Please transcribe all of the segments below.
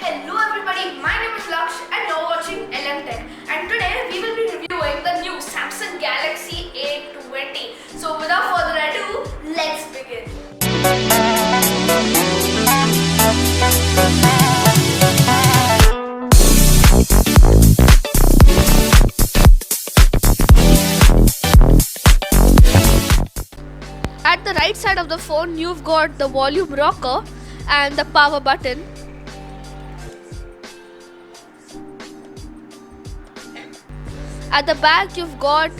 Hello everybody, my name is Laksh and you're watching LM Tech, and today we will be reviewing the new Samsung Galaxy A20. So without further ado, let's begin. At the right side of the phone, you've got the volume rocker and the power button. At the back, you've got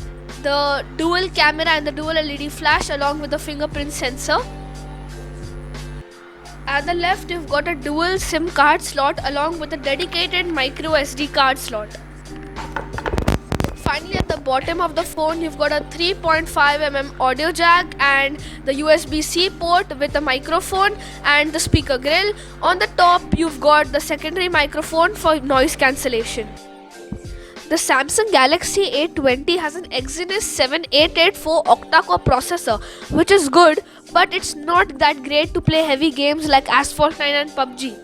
the dual camera and the dual LED flash along with the fingerprint sensor. At the left, you've got a dual SIM card slot along with a dedicated micro SD card slot. Finally, at the bottom of the phone, you've got a 3.5mm audio jack and the USB-C port with a microphone and the speaker grill. On the top, you've got the secondary microphone for noise cancellation. The Samsung Galaxy A20 has an Exynos 7884 octa-core processor, which is good, but it's not that great to play heavy games like Asphalt 9 and PUBG.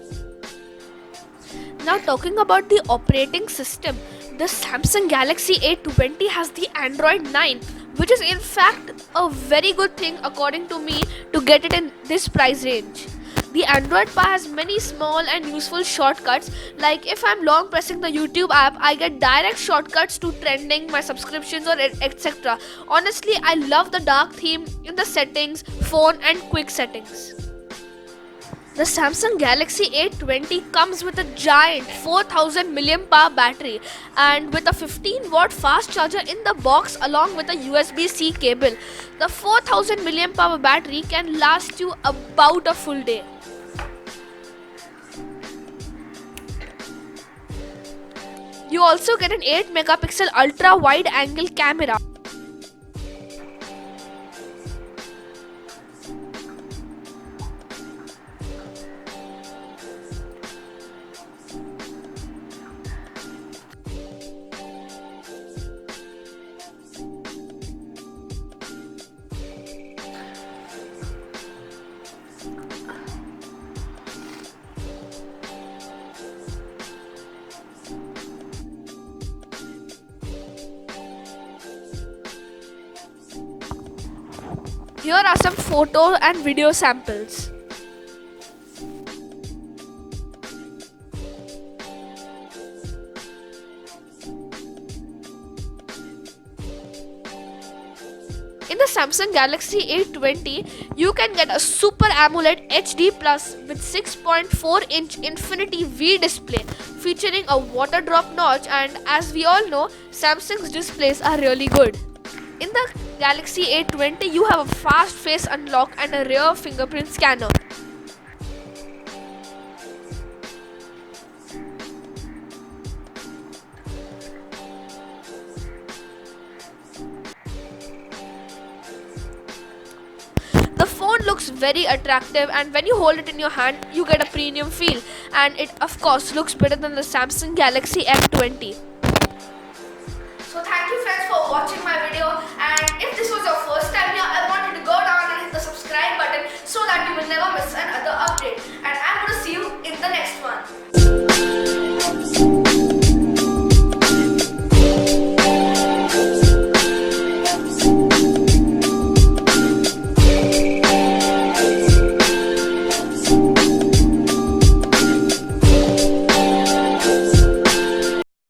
Now talking about the operating system, the Samsung Galaxy A20 has the Android 9, which is in fact a very good thing according to me to get it in this price range. The Android Pie has many small and useful shortcuts, like if I'm long pressing the YouTube app, I get direct shortcuts to trending, my subscriptions or etc. Honestly, I love the dark theme in the settings, phone and quick settings. The Samsung Galaxy A20 comes with a giant 4000 mAh battery and with a 15-watt fast charger in the box along with a USB-C cable. The 4000 mAh battery can last you about a full day. You also get an 8-megapixel ultra-wide angle camera. Here are some photo and video samples. In the Samsung Galaxy A20, you can get a Super AMOLED HD Plus with 6.4-inch Infinity V display featuring a water drop notch, and as we all know, Samsung's displays are really good. In the Galaxy A20, you have a fast face unlock and a rear fingerprint scanner. The phone looks very attractive, and when you hold it in your hand, you get a premium feel, and it of course looks better than the Samsung Galaxy M20. So thank you friends for watching my video, and if